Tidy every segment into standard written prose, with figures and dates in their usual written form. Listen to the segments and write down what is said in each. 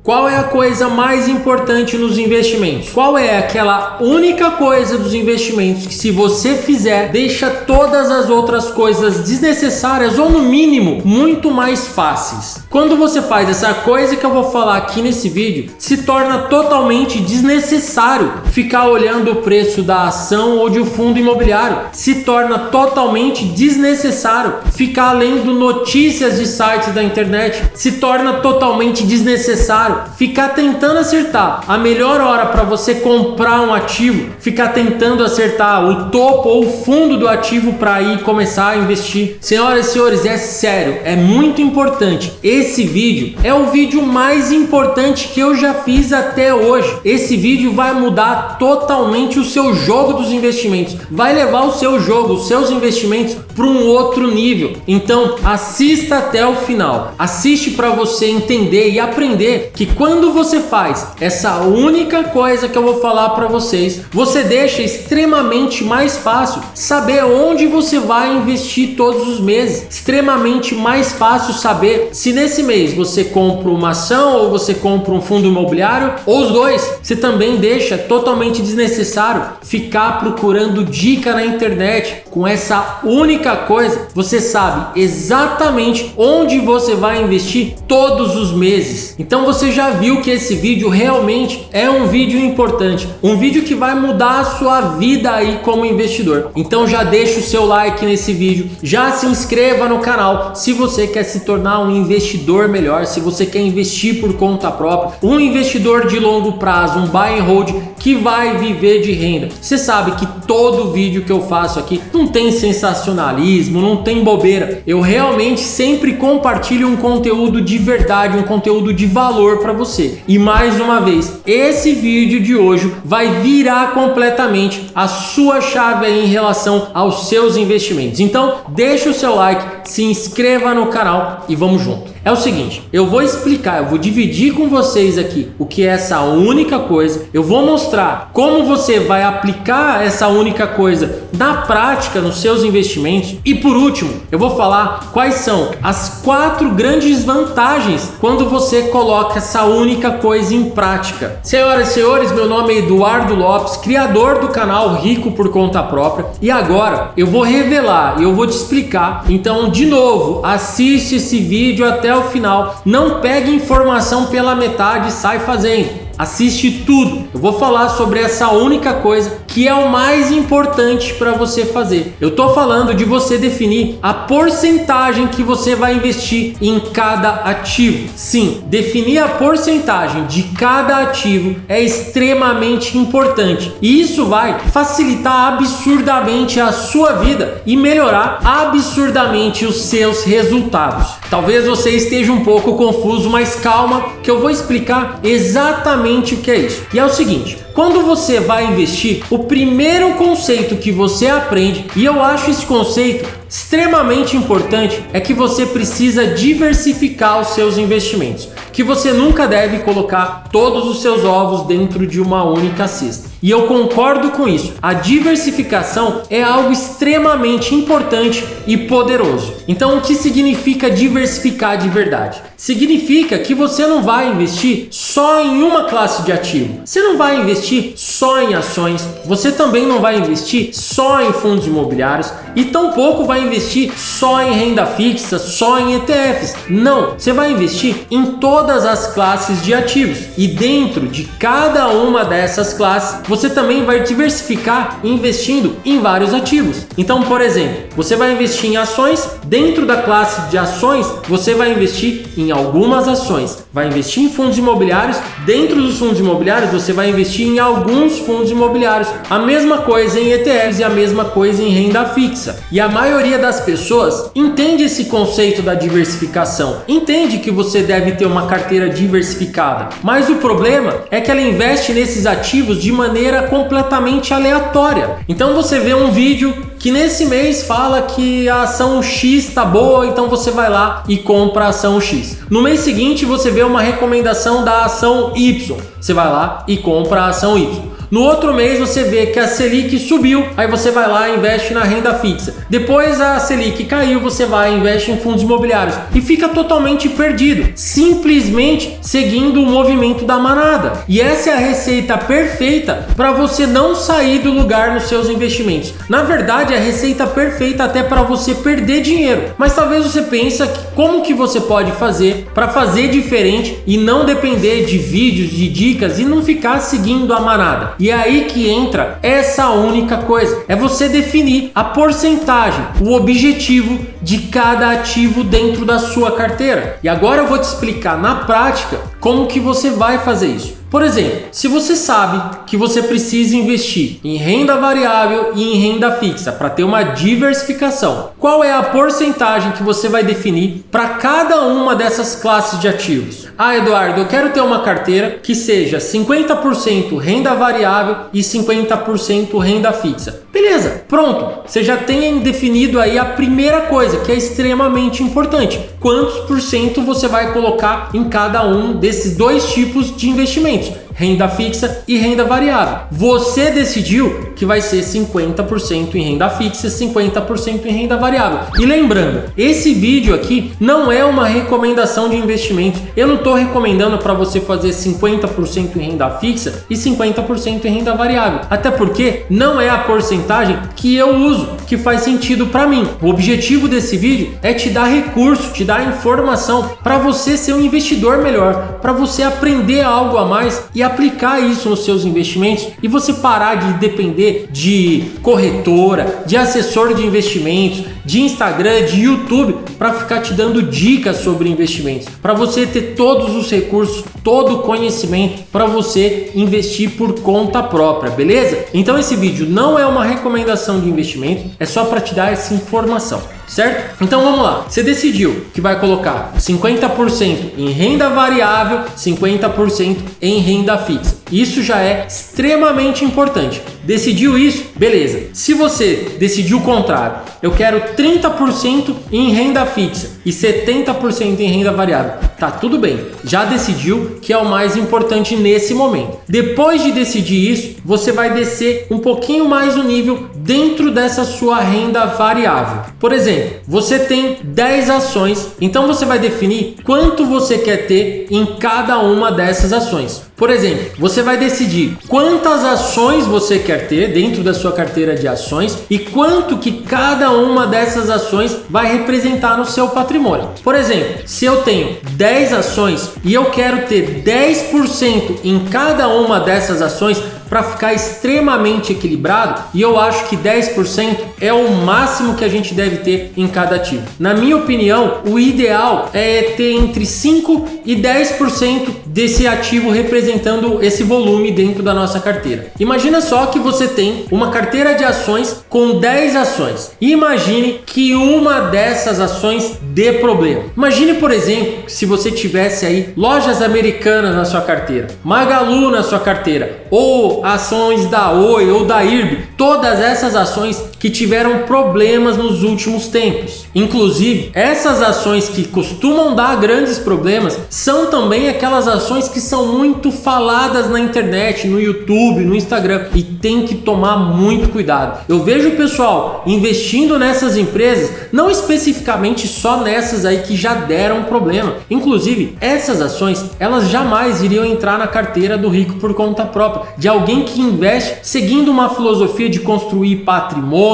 Qual é a coisa mais importante nos investimentos? Qual é aquela única coisa dos investimentos que, se você fizer, deixa todas as outras coisas desnecessárias ou, no mínimo, muito mais fáceis? Quando você faz essa coisa que eu vou falar aqui nesse vídeo, se torna totalmente desnecessário ficar olhando o preço da ação ou de um fundo imobiliário. Se torna totalmente desnecessário ficar lendo notícias de sites da internet. Se torna totalmente desnecessário ficar tentando acertar a melhor hora para você comprar um ativo, ficar tentando acertar o topo ou o fundo do ativo para ir começar a investir. Senhoras e senhores, é sério, é muito importante. Esse vídeo é o vídeo mais importante que eu já fiz até hoje. Esse vídeo vai mudar totalmente o seu jogo dos investimentos, vai levar o seu jogo, os seus investimentos para um outro nível. Então assista até o final, assiste para você entender e aprender que quando você faz essa única coisa que eu vou falar para vocês, você deixa extremamente mais fácil saber onde você vai investir todos os meses, extremamente mais fácil saber se nesse mês você compra uma ação ou você compra um fundo imobiliário ou os dois. Você também deixa totalmente desnecessário ficar procurando dica na internet. Com essa única coisa, você sabe exatamente onde você vai investir todos os meses. Então você já viu que esse vídeo realmente é um vídeo importante, um vídeo que vai mudar a sua vida aí como investidor. Então já deixa o seu like nesse vídeo, já se inscreva no canal se você quer se tornar um investidor melhor, se você quer investir por conta própria, um investidor de longo prazo, um buy and hold que vai viver de renda. Você sabe que todo vídeo que eu faço aqui não tem sensacionalismo, não tem bobeira. Eu realmente sempre compartilho um conteúdo de verdade, um conteúdo de valor para você. E mais uma vez, esse vídeo de hoje vai virar completamente a sua chave aí em relação aos seus investimentos. Então, deixa o seu like, se inscreva no canal e vamos junto. É o seguinte, eu vou explicar, eu vou dividir com vocês aqui o que é essa única coisa. Eu vou mostrar como você vai aplicar essa única coisa na prática nos seus investimentos. E por último, eu vou falar quais são as 4 grandes vantagens quando você coloca essa única coisa em prática. Senhoras e senhores, meu nome é Eduardo Lopes, criador do canal Rico por Conta Própria. E agora eu vou revelar e eu vou te explicar. Então, de novo, assiste esse vídeo até o final, não pegue informação pela metade e sai fazendo. Assiste tudo. Eu vou falar sobre essa única coisa que é o mais importante para você fazer. Eu tô falando de você definir a porcentagem que você vai investir em cada ativo. Sim, definir a porcentagem de cada ativo é extremamente importante. E isso vai facilitar absurdamente a sua vida e melhorar absurdamente os seus resultados. Talvez você esteja um pouco confuso, mas calma que eu vou explicar exatamente o que é isso. E é o seguinte, quando você vai investir, o primeiro conceito que você aprende, e eu acho esse conceito extremamente importante, é que você precisa diversificar os seus investimentos, que você nunca deve colocar todos os seus ovos dentro de uma única cesta. E eu concordo com isso. A diversificação é algo extremamente importante e poderoso. Então, o que significa diversificar de verdade? Significa que você não vai investir só em uma classe de ativo. Você não vai investir só em ações. Você também não vai investir só em fundos imobiliários e tampouco vai investir só em renda fixa, só em ETFs. Não, você vai investir em todas as classes de ativos. E dentro de cada uma dessas classes, você também vai diversificar investindo em vários ativos. Então, por exemplo, você vai investir em ações. Dentro da classe de ações, você vai investir em algumas ações. Vai investir em fundos imobiliários. Dentro dos fundos imobiliários, você vai investir em alguns fundos imobiliários. A mesma coisa em ETFs e a mesma coisa em renda fixa. E a maioria das pessoas entende esse conceito da diversificação. Entende que você deve ter uma carteira diversificada. Mas o problema é que ela investe nesses ativos de maneira completamente aleatória. Então você vê um vídeo que nesse mês fala que a ação X tá boa, então você vai lá e compra a ação X. No mês seguinte você vê uma recomendação da ação Y, você vai lá e compra a ação Y. No outro mês você vê que a Selic subiu, aí você vai lá e investe na renda fixa. Depois a Selic caiu, você vai e investe em fundos imobiliários e fica totalmente perdido, simplesmente seguindo o movimento da manada. E essa é a receita perfeita para você não sair do lugar nos seus investimentos. Na verdade, é a receita perfeita até para você perder dinheiro. Mas talvez você pense que como que você pode fazer para fazer diferente e não depender de vídeos, de dicas e não ficar seguindo a manada. E é aí que entra essa única coisa, é você definir a porcentagem, o objetivo de cada ativo dentro da sua carteira. E agora eu vou te explicar na prática como que você vai fazer isso. Por exemplo, se você sabe que você precisa investir em renda variável e em renda fixa para ter uma diversificação, qual é a porcentagem que você vai definir para cada uma dessas classes de ativos? Ah, Eduardo, eu quero ter uma carteira que seja 50% renda variável e 50% renda fixa. Beleza, pronto, você já tem definido aí a primeira coisa, que é extremamente importante. Quantos por cento você vai colocar em cada um desses dois tipos de investimentos? Renda fixa e renda variável. Você decidiu que vai ser 50% em renda fixa e 50% em renda variável. E lembrando, esse vídeo aqui não é uma recomendação de investimento. Eu não estou recomendando para você fazer 50% em renda fixa e 50% em renda variável. Até porque não é a porcentagem que eu uso, que faz sentido para mim. O objetivo desse vídeo é te dar recurso, te dar informação para você ser um investidor melhor, para você aprender algo a mais e aplicar isso nos seus investimentos e você parar de depender de corretora, de assessor de investimentos, de Instagram, de YouTube para ficar te dando dicas sobre investimentos, para você ter todos os recursos, todo o conhecimento para você investir por conta própria, beleza? Então esse vídeo não é uma recomendação de investimento, é só para te dar essa informação. Certo? Então vamos lá. Você decidiu que vai colocar 50% em renda variável, 50% em renda fixa. Isso já é extremamente importante. Decidiu isso? Beleza. Se você decidiu o contrário, eu quero 30% em renda fixa e 70% em renda variável. Tá tudo bem. Já decidiu, que é o mais importante nesse momento. Depois de decidir isso, você vai descer um pouquinho mais o nível dentro dessa sua renda variável. Por exemplo, você tem 10 ações, então você vai definir quanto você quer ter em cada uma dessas ações. Por exemplo, você vai decidir quantas ações você quer ter dentro da sua carteira de ações e quanto que cada uma dessas ações vai representar no seu patrimônio. Por exemplo, se eu tenho 10 ações e eu quero ter 10% em cada uma dessas ações para ficar extremamente equilibrado, e eu acho que 10% é o máximo que a gente deve ter em cada ativo. Na minha opinião, o ideal é ter entre 5 e 10% desse ativo representando esse volume dentro da nossa carteira. Imagina só que você tem uma carteira de ações com 10 ações e imagine que uma dessas ações dê problema. Imagine, por exemplo, se você tivesse aí Lojas Americanas na sua carteira, Magalu na sua carteira, ou ações da Oi ou da IRB, todas essas ações que tiveram problemas nos últimos tempos. Inclusive, essas ações que costumam dar grandes problemas são também aquelas ações que são muito faladas na internet, no YouTube, no Instagram, e tem que tomar muito cuidado. Eu vejo o pessoal investindo nessas empresas, não especificamente só nessas aí que já deram problema. Inclusive, essas ações, elas jamais iriam entrar na carteira do rico por conta própria, de alguém que investe seguindo uma filosofia de construir patrimônio,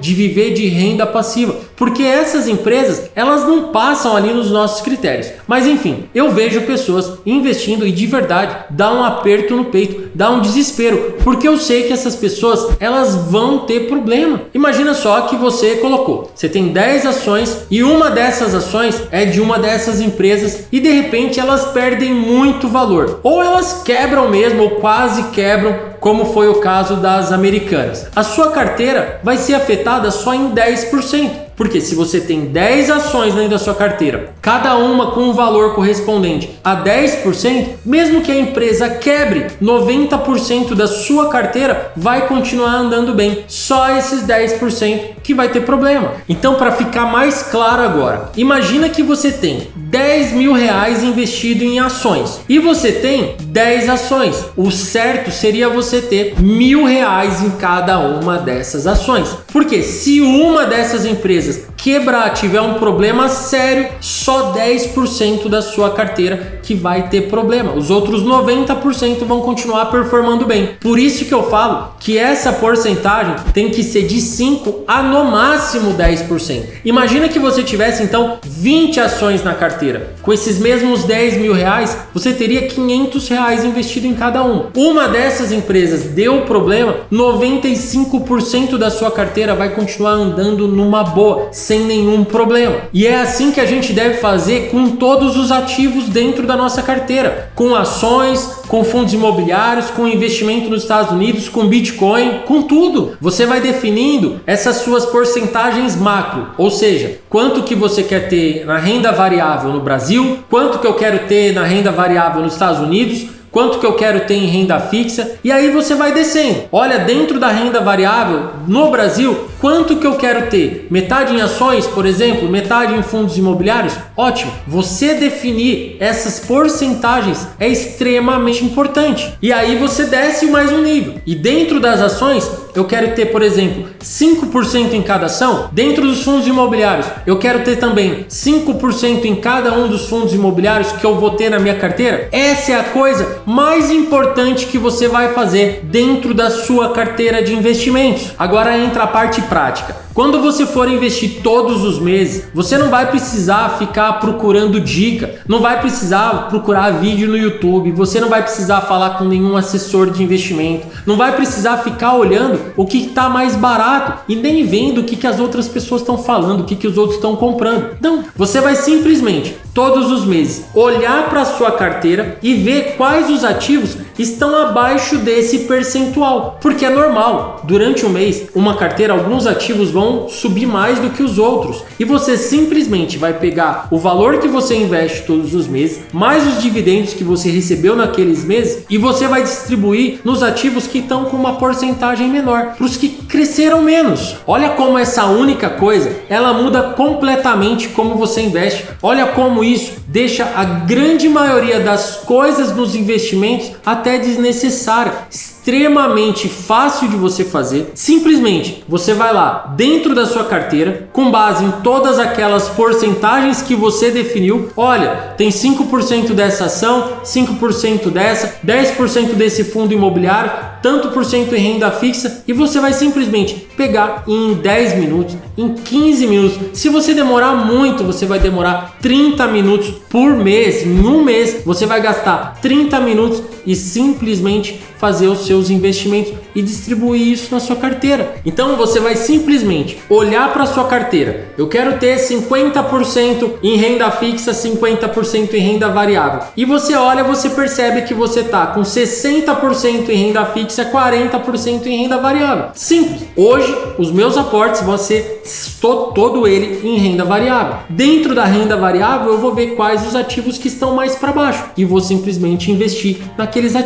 de viver de renda passiva, porque essas empresas, elas não passam ali nos nossos critérios. Mas enfim, eu vejo pessoas investindo e de verdade dá um aperto no peito, dá um desespero, porque eu sei que essas pessoas, elas vão ter problema. Imagina só que você colocou, você tem 10 ações e uma dessas ações é de uma dessas empresas e de repente elas perdem muito valor, ou elas quebram mesmo, ou quase quebram, como foi o caso das Americanas. A sua carteira vai ser afetada só em 10%. Porque se você tem 10 ações dentro da sua carteira, cada uma com um valor correspondente a 10%, mesmo que a empresa quebre, 90% da sua carteira vai continuar andando bem. Só esses 10% que vai ter problema. Então, para ficar mais claro agora, imagina que você tem 10 mil reais investido em ações e você tem 10 ações. O certo seria você ter R$1.000 em cada uma dessas ações. Porque se uma dessas empresas quebrar, tiver um problema sério, só 10% da sua carteira que vai ter problema. Os outros 90% vão continuar performando bem. Por isso que eu falo que essa porcentagem tem que ser de 5% a no máximo 10%. Imagina que você tivesse então 20 ações na carteira. Com esses mesmos 10 mil reais, você teria R$500 investido em cada uma. Uma dessas empresas deu problema, 95% da sua carteira vai continuar andando numa boa, sem nenhum problema. E é assim que a gente deve fazer com todos os ativos dentro da nossa carteira, com ações, com fundos imobiliários, com investimento nos Estados Unidos, com Bitcoin, com tudo. Você vai definindo essas suas porcentagens macro, ou seja, quanto que você quer ter na renda variável no Brasil, quanto que eu quero ter na renda variável nos Estados Unidos, quanto que eu quero ter em renda fixa, e aí você vai descendo. Olha, dentro da renda variável no Brasil, quanto que eu quero ter? Metade em ações, por exemplo, metade em fundos imobiliários? Ótimo! Você definir essas porcentagens é extremamente importante. E aí você desce mais um nível. E dentro das ações, eu quero ter, por exemplo, 5% em cada ação. Dentro dos fundos imobiliários, eu quero ter também 5% em cada um dos fundos imobiliários que eu vou ter na minha carteira. Essa é a coisa mais importante que você vai fazer dentro da sua carteira de investimentos. Agora entra a parte prática. Quando você for investir todos os meses, você não vai precisar ficar procurando dica, não vai precisar procurar vídeo no YouTube, você não vai precisar falar com nenhum assessor de investimento, não vai precisar ficar olhando o que está mais barato e nem vendo o que as outras pessoas estão falando, o que os outros estão comprando. Não, você vai simplesmente todos os meses olhar para a sua carteira e ver quais os ativos estão abaixo desse percentual, porque é normal, durante o mês, uma carteira, alguns ativos vão subir mais do que os outros, e você simplesmente vai pegar o valor que você investe todos os meses, mais os dividendos que você recebeu naqueles meses, e você vai distribuir nos ativos que estão com uma porcentagem menor, para os que cresceram menos. Olha como essa única coisa, ela muda completamente como você investe. Olha como isso deixa a grande maioria das coisas nos investimentos até desnecessária, extremamente fácil de você fazer. Simplesmente você vai lá dentro da sua carteira, com base em todas aquelas porcentagens que você definiu. Olha, tem 5% dessa ação, 5% dessa, 10% desse fundo imobiliário, tanto por cento em renda fixa, e você vai simplesmente pegar em 10 minutos, em 15 minutos. Se você demorar muito, você vai demorar 30 minutos por mês. Em um mês você vai gastar 30 minutos e simplesmente fazer os seus investimentos e distribuir isso na sua carteira. Então você vai simplesmente olhar para a sua carteira. Eu quero ter 50% em renda fixa, 50% em renda variável. E você olha, você percebe que você está com 60% em renda fixa, 40% em renda variável. Simples. Hoje os meus aportes vão ser todo ele em renda variável. Dentro da renda variável eu vou ver quais os ativos que estão mais para baixo e vou simplesmente investir naqueles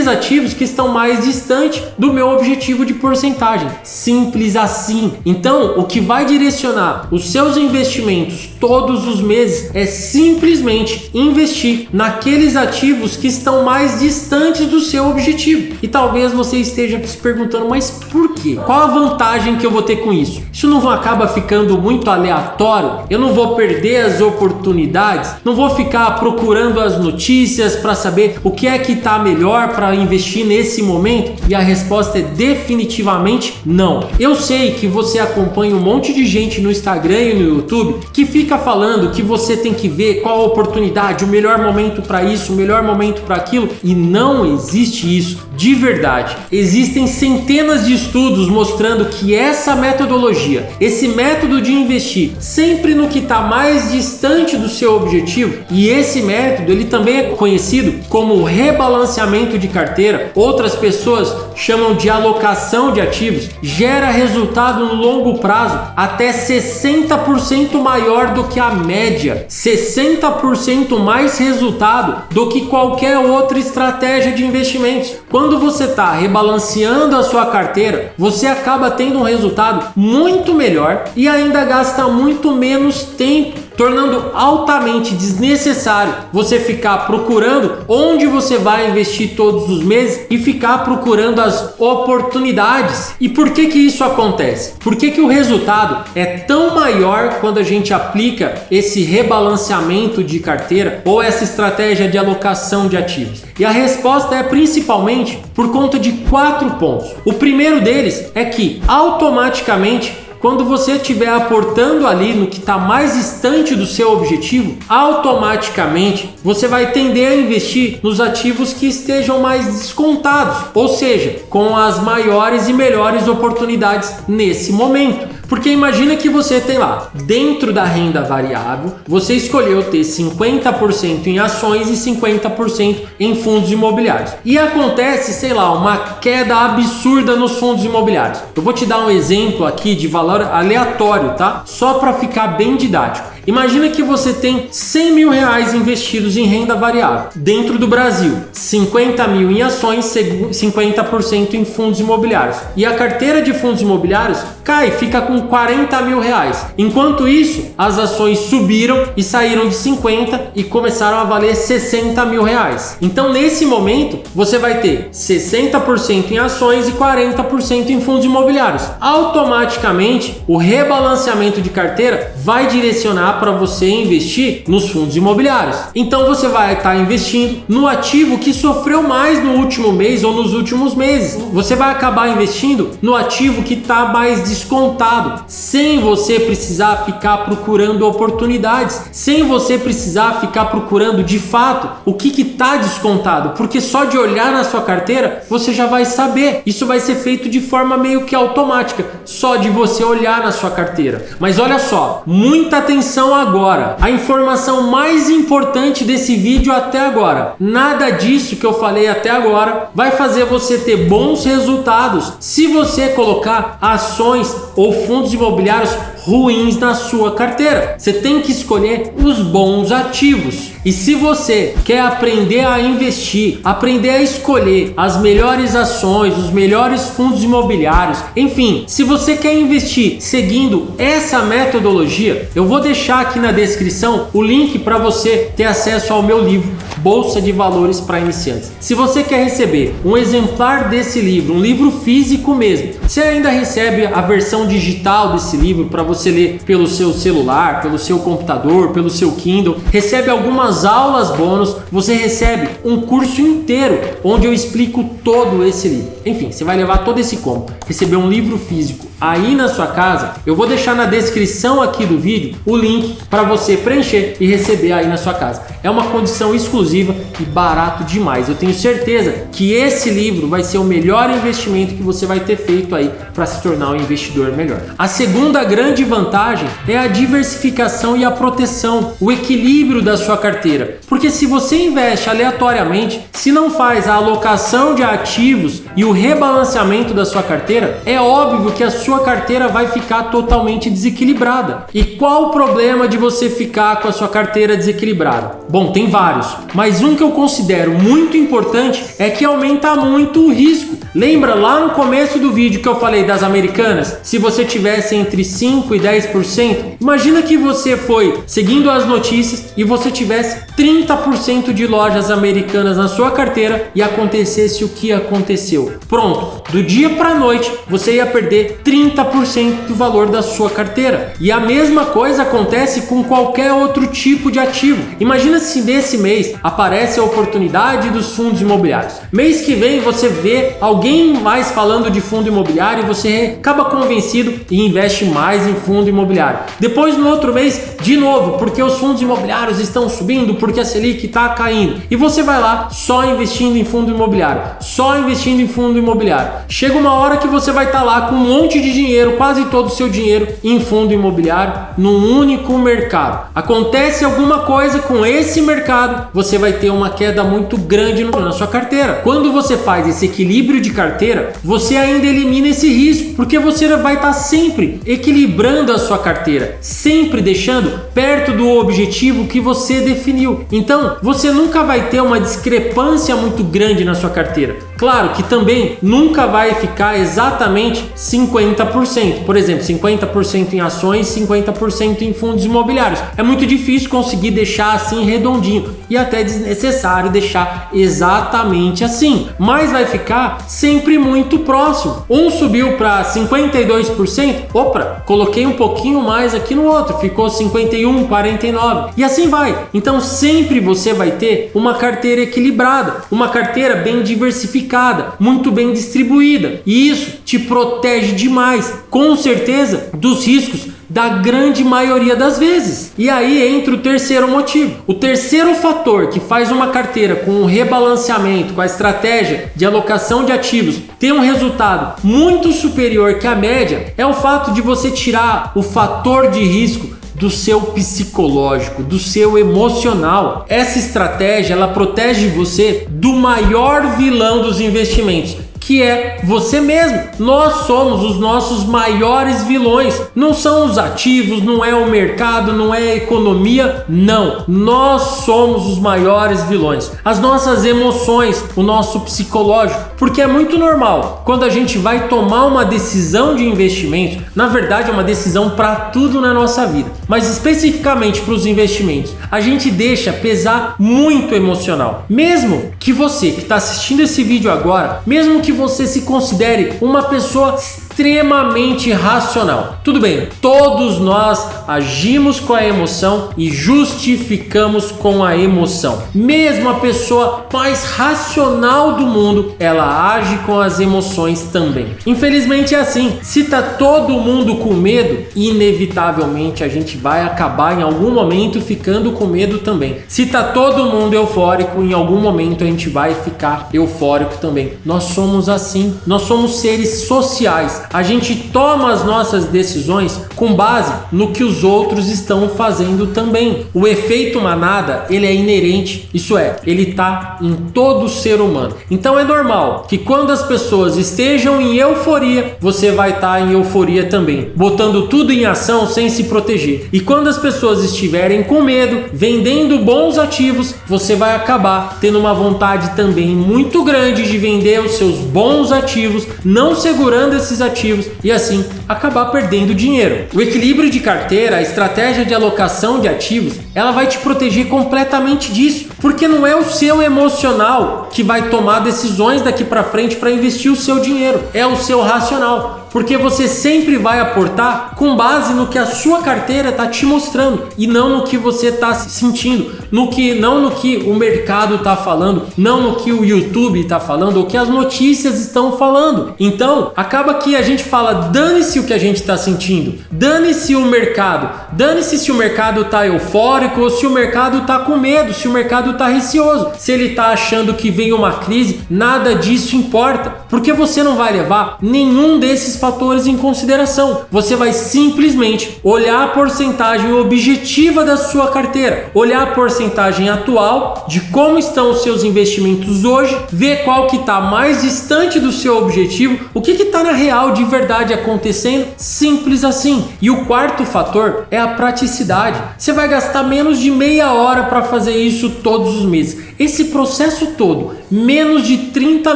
ativos que estão mais distantes do meu objetivo de porcentagem. Simples assim. Então, o que vai direcionar os seus investimentos todos os meses é simplesmente investir naqueles ativos que estão mais distantes do seu objetivo. E talvez você esteja se perguntando, mas por quê? Qual a vantagem que eu vou ter com isso? Isso não acaba ficando muito aleatório? Eu não vou perder as oportunidades? Não vou ficar procurando as notícias para saber o que é que está melhor para investir nesse momento? E a resposta é definitivamente não. Eu sei que você acompanha um monte de gente no Instagram e no YouTube que fica falando que você tem que ver qual a oportunidade, o melhor momento para isso, o melhor momento para aquilo, e não existe isso de verdade. Existem centenas de estudos mostrando que essa metodologia metodologia, esse método de investir sempre no que está mais distante do seu objetivo, e esse método ele também é conhecido como rebalanceamento de carteira, outras pessoas chamam de alocação de ativos, gera resultado no longo prazo até 60% maior do que a média, 60% mais resultado do que qualquer outra estratégia de investimentos. Quando você está rebalanceando a sua carteira, você acaba tendo um resultado muito melhor e ainda gasta muito menos tempo, tornando altamente desnecessário você ficar procurando onde você vai investir todos os meses e ficar procurando as oportunidades. E por que isso acontece? Por que o resultado é tão maior quando a gente aplica esse rebalanceamento de carteira ou essa estratégia de alocação de ativos? E a resposta é principalmente por conta de 4 pontos. O primeiro deles é que automaticamente, quando você estiver aportando ali no que está mais distante do seu objetivo, automaticamente você vai tender a investir nos ativos que estejam mais descontados, ou seja, com as maiores e melhores oportunidades nesse momento. Porque imagina que você tem lá, dentro da renda variável, você escolheu ter 50% em ações e 50% em fundos imobiliários. E acontece, sei lá, uma queda absurda nos fundos imobiliários. Eu vou te dar um exemplo aqui de valor aleatório, tá? Só para ficar bem didático. Imagina que você tem 100 mil reais investidos em renda variável dentro do Brasil, 50 mil em ações, 50% em fundos imobiliários. E a carteira de fundos imobiliários cai, fica com 40 mil reais. Enquanto isso, as ações subiram e saíram de 50 e começaram a valer 60 mil reais. Então, nesse momento, você vai ter 60% em ações e 40% em fundos imobiliários. Automaticamente, o rebalanceamento de carteira vai direcionar para você investir nos fundos imobiliários. Então você vai estar investindo no ativo que sofreu mais no último mês ou nos últimos meses. Você vai acabar investindo no ativo que está mais descontado, sem você precisar ficar procurando oportunidades, sem você precisar ficar procurando de fato o que está descontado, porque só de olhar na sua carteira você já vai saber. Isso vai ser feito de forma meio que automática, só de você olhar na sua carteira. Mas olha só, muita atenção agora, a informação mais importante desse vídeo até agora. Nada disso que eu falei até agora vai fazer você ter bons resultados se você colocar ações ou fundos imobiliários ruins na sua carteira. Você tem que escolher os bons ativos. E se você quer aprender a investir, aprender a escolher as melhores ações, os melhores fundos imobiliários, enfim, se você quer investir seguindo essa metodologia, eu vou deixar aqui na descrição o link para você ter acesso ao meu livro Bolsa de Valores para Iniciantes. Se você quer receber um exemplar desse livro, um livro físico mesmo, você ainda recebe a versão digital desse livro para você ler pelo seu celular, pelo seu computador, pelo seu Kindle, recebe algumas aulas bônus, você recebe um curso inteiro onde eu explico todo esse livro. Enfim, você vai levar todo esse combo, receber um livro físico aí na sua casa. Eu vou deixar na descrição aqui do vídeo o link para você preencher e receber aí na sua casa. É uma condição exclusiva e barato demais. Eu tenho certeza que esse livro vai ser o melhor investimento que você vai ter feito aí para se tornar um investidor melhor. A segunda grande vantagem é a diversificação e a proteção, o equilíbrio da sua carteira. Porque se você investe aleatoriamente, se não faz a alocação de ativos e o rebalanceamento da sua carteira, é óbvio que a sua carteira vai ficar totalmente desequilibrada. E qual o problema de você ficar com a sua carteira desequilibrada? Bom, tem vários, mas um que eu considero muito importante é que aumenta muito o risco. Lembra lá no começo do vídeo que eu falei das americanas? Se você tivesse entre 5% e 10%, imagina que você foi seguindo as notícias e você tivesse 30% de lojas americanas na sua carteira e acontecesse o que aconteceu. Pronto, do dia para a noite você ia perder 30% do valor da sua carteira. E a mesma coisa acontece com qualquer outro tipo de ativo. Imagina se nesse mês aparece a oportunidade dos fundos imobiliários. Mês que vem você vê alguém mais falando de fundo imobiliário e você acaba convencido e investe mais em fundo imobiliário. depois no outro mês de novo, porque os fundos imobiliários estão subindo, porque a Selic está caindo, e você vai lá só investindo em fundo imobiliário, só investindo em fundo imobiliário. Chega uma hora que você vai estar lá com um monte de dinheiro, quase todo o seu dinheiro em fundo imobiliário, num único mercado. Acontece alguma coisa com esse mercado, você vai ter uma queda muito grande na sua carteira. Quando você faz esse equilíbrio de carteira, você ainda elimina esse risco, porque você vai estar sempre equilibrando a sua carteira, sempre deixando perto do objetivo que você definiu. Então, você nunca vai ter uma discrepância muito grande na sua carteira. Claro que também nunca vai ficar exatamente 50%. Por exemplo, 50% em ações, 50% em fundos imobiliários. É muito difícil conseguir deixar assim redondinho e até desnecessário deixar exatamente assim. Mas vai ficar sempre muito próximo. Um subiu para 52%. Opa, coloquei um pouquinho mais aqui no outro. Ficou 51, 49. E assim vai. Então sempre você vai ter uma carteira equilibrada, uma carteira bem diversificada, muito bem distribuída, e isso te protege demais, com certeza, dos riscos da grande maioria das vezes. E aí entra o terceiro motivo. O terceiro fator que faz uma carteira com um rebalanceamento, com a estratégia de alocação de ativos ter um resultado muito superior que a média, é o fato de você tirar o fator de risco do seu psicológico, do seu emocional. Essa estratégia, ela protege você do maior vilão dos investimentos, que é você mesmo. Nós somos os nossos maiores vilões. Não são os ativos, não é o mercado, não é a economia, não. Nós somos os maiores vilões. As nossas emoções, o nosso psicológico. Porque é muito normal, quando a gente vai tomar uma decisão de investimento, na verdade é uma decisão para tudo na nossa vida, mas especificamente para os investimentos, a gente deixa pesar muito emocional. Mesmo que você que está assistindo esse vídeo agora, mesmo que você se considere uma pessoa extremamente racional, tudo bem, todos nós agimos com a emoção e justificamos com a emoção. Mesmo a pessoa mais racional do mundo, ela age com as emoções também. Infelizmente é assim. Se tá todo mundo com medo, inevitavelmente a gente vai acabar em algum momento ficando com medo também. Se tá todo mundo eufórico, em algum momento a gente vai ficar eufórico também. Nós somos assim, nós somos seres sociais. A gente toma as nossas decisões com base no que os outros estão fazendo também. O efeito manada, ele é inerente, isso é, ele tá em todo ser humano. Então é normal que quando as pessoas estejam em euforia, você vai estar em euforia também, botando tudo em ação sem se proteger. E quando as pessoas estiverem com medo, vendendo bons ativos, você vai acabar tendo uma vontade também muito grande de vender os seus bons ativos, não segurando esses ativos e assim acabar perdendo dinheiro. O equilíbrio de carteira, a estratégia de alocação de ativos, ela vai te proteger completamente disso, porque não é o seu emocional que vai tomar decisões daqui para frente para investir o seu dinheiro, é o seu racional. Porque você sempre vai aportar com base no que a sua carteira está te mostrando e não no que você está sentindo, não no que o mercado está falando, não no que o YouTube está falando ou que as notícias estão falando. Então, acaba que a gente fala, dane-se o que a gente está sentindo, dane-se o mercado, dane-se se o mercado está eufórico ou se o mercado está com medo, se o mercado está receoso, se ele está achando que vem uma crise, nada disso importa, porque você não vai levar nenhum desses fatores em consideração. Você vai simplesmente olhar a porcentagem objetiva da sua carteira, olhar a porcentagem atual de como estão os seus investimentos hoje, ver qual que está mais distante do seu objetivo, o que está na real de verdade acontecendo, simples assim. E o quarto fator é a praticidade. Você vai gastar menos de meia hora para fazer isso todos os meses. Esse processo todo, menos de 30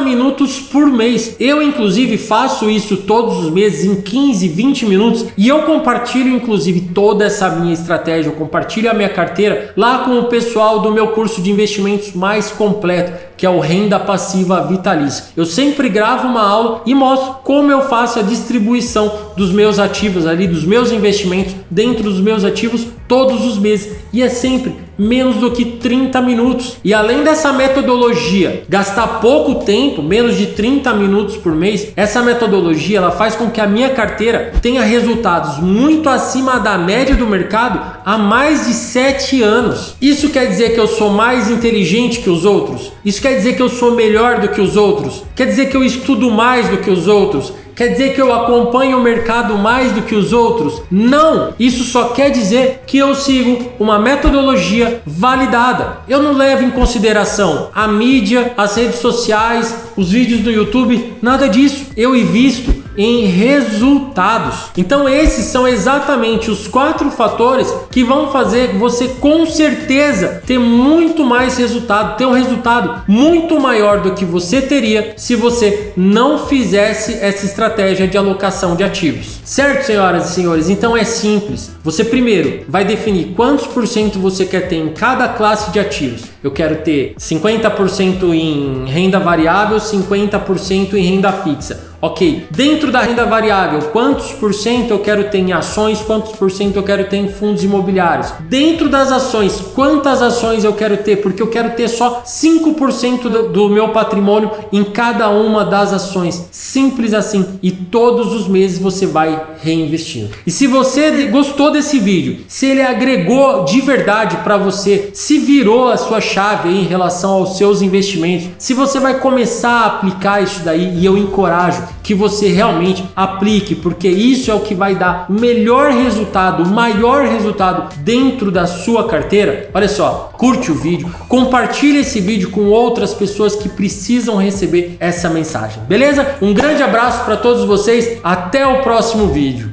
minutos por mês. Eu, inclusive, faço isso todos os meses em 15, 20 minutos e eu compartilho, inclusive, toda essa minha estratégia. Eu compartilho a minha carteira lá com o pessoal do meu curso de investimentos mais completo, que é o Renda Passiva Vitalícia. Eu sempre gravo uma aula e mostro como eu faço a distribuição dos meus ativos ali, dos meus investimentos dentro dos meus ativos todos os meses, e é sempre menos do que 30 minutos. E além dessa metodologia gastar pouco tempo, menos de 30 minutos por mês, essa metodologia ela faz com que a minha carteira tenha resultados muito acima da média do mercado há mais de 7 anos. Isso quer dizer que eu sou mais inteligente que os outros? Isso quer dizer que eu sou melhor do que os outros? Quer dizer que eu estudo mais do que os outros? Quer dizer que eu acompanho o mercado mais do que os outros? Não! Isso só quer dizer que eu sigo uma metodologia validada. Eu não levo em consideração a mídia, as redes sociais, os vídeos do YouTube, nada disso. Eu invisto em resultados. Então esses são exatamente os 4 fatores que vão fazer você com certeza ter muito mais resultado, ter um resultado muito maior do que você teria se você não fizesse essa estratégia de alocação de ativos. Certo, senhoras e senhores? Então é simples. Você primeiro vai definir quantos por cento você quer ter em cada classe de ativos. Eu quero ter 50% em renda variável, 50% em renda fixa. Ok, dentro da renda variável, quantos por cento eu quero ter em ações, quantos por cento eu quero ter em fundos imobiliários? Dentro das ações, quantas ações eu quero ter? Porque eu quero ter só 5% do meu patrimônio em cada uma das ações. Simples assim. E todos os meses você vai reinvestindo. E se você gostou desse vídeo, se ele agregou de verdade para você, se virou a sua chave aí em relação aos seus investimentos, se você vai começar a aplicar isso daí, e eu encorajo que você realmente aplique, porque isso é o que vai dar o melhor resultado, o maior resultado dentro da sua carteira. Olha só, curte o vídeo, compartilhe esse vídeo com outras pessoas que precisam receber essa mensagem, beleza? Um grande abraço para todos vocês, até o próximo vídeo.